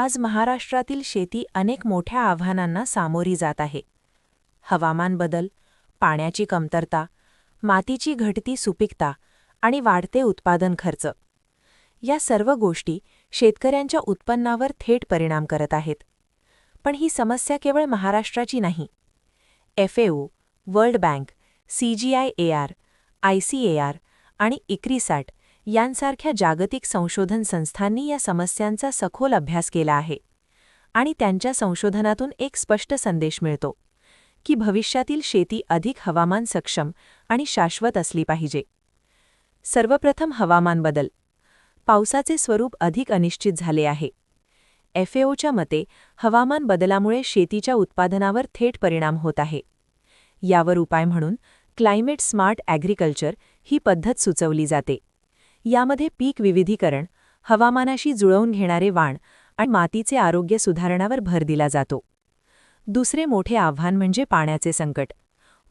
आज महाराष्ट्रातील शेती अनेक मोठ्या आव्हानांना सामोरी जात आहे. हवामान बदल, पाण्याची कमतरता, मातीची घटती सुपीकता आणि वाढते उत्पादन खर्च या सर्व गोष्टी शेतकऱ्यांच्या उत्पन्नावर थेट परिणाम करत आहेत. पण ही समस्या केवळ महाराष्ट्राची नाही. FAO, world bank, CGIAR, ICAR आणि ICRISAT यांसारख्या जागतिक संशोधन संस्थांनी या समस्यांचा सखोल अभ्यास केला आहे. आणि त्यांच्या संशोधनातून एक स्पष्ट संदेश मिळतो की भविष्यातील शेती अधिक हवामान सक्षम आणि शाश्वत असली पाहिजे. सर्वप्रथम हवामान बदल. पावसाचे स्वरूप अधिक अनिश्चित झाले आहे. FAOच्या मते हवामान बदलामुळे शेतीच्या उत्पादनावर थेट परिणाम होत आहे. यावर उपाय म्हणून क्लायमेट स्मार्ट ॲग्रिकल्चर ही पद्धत सुचवली जाते. यामध्ये पीक विविधीकरण, हवामानाशी जुळवून घेणारे वाण आणि मातीचे आरोग्य सुधारण्यावर भर दिला जातो. दुसरे मोठे आव्हान म्हणजे पाण्याचे संकट.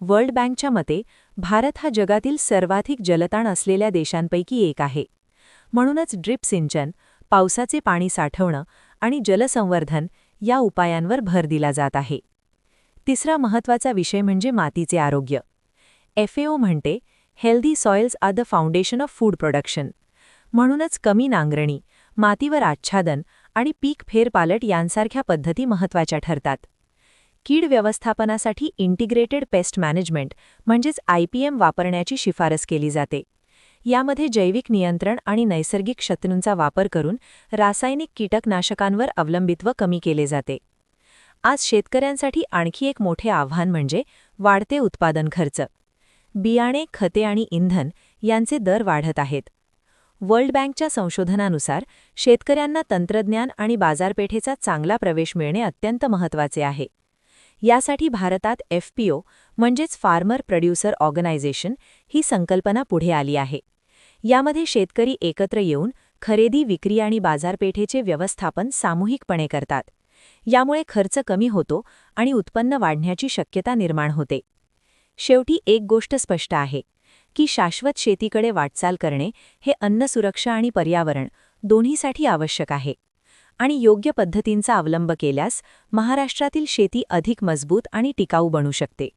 वर्ल्ड बँकच्या मते भारत हा जगातील सर्वाधिक जलताण असलेल्या देशांपैकी एक आहे. म्हणूनच ड्रिप सिंचन, पावसाचे पाणी साठवणं आणि जलसंवर्धन या उपायांवर भर दिला जात आहे. तिसरा महत्त्वाचा विषय म्हणजे मातीचे आरोग्य. FAO म्हणते, healthy soils are the foundation of food production. म्हणूनच कमी नांगरणी, मातीवर आच्छादन आणि पीक फेरपालट यांसारख्या पद्धती महत्त्वाच्या ठरतात. कीड व्यवस्थापनासाठी इंटिग्रेटेड पेस्ट मॅनेजमेंट म्हणजेच IPM वापरण्याची शिफारस केली जाते. यामध्ये जैविक नियंत्रण आणि नैसर्गिक शत्रूंचा वापर करून रासायनिक कीटकनाशकांवर अवलंबित्व कमी केले जाते. आज शेतकऱ्यांसाठी आणखी एक मोठे आव्हान म्हणजे वाढते उत्पादन खर्च. बियाणे, खते आणि इंधन यांचे दर वाढत आहेत. वर्ल्ड बँकच्या संशोधनानुसार शेतकऱ्यांना तंत्रज्ञान आणि बाजारपेठेचा चांगला प्रवेश मिळणे अत्यंत महत्त्वाचे आहे. यासाठी भारतात FPO म्हणजेच फार्मर प्रोड्युसर ऑर्गनायझेशन ही संकल्पना पुढे आली आहे. यामध्ये शेतकरी एकत्र येऊन खरेदी, विक्री आणि बाजारपेठेचे व्यवस्थापन सामूहिकपणे करतात. यामुळे खर्च कमी होतो आणि उत्पन्न वाढण्याची शक्यता निर्माण होते. शेवटी एक गोष्ट स्पष्ट आहे की शाश्वत शेतीकडे वाटचाल करणे हे अन्न सुरक्षा आणि पर्यावरण दोन्हीसाठी आवश्यक आहे. आणि योग्य पद्धतींचा अवलंब केल्यास महाराष्ट्रातील शेती अधिक मजबूत आणि टिकाऊ बनू शकते.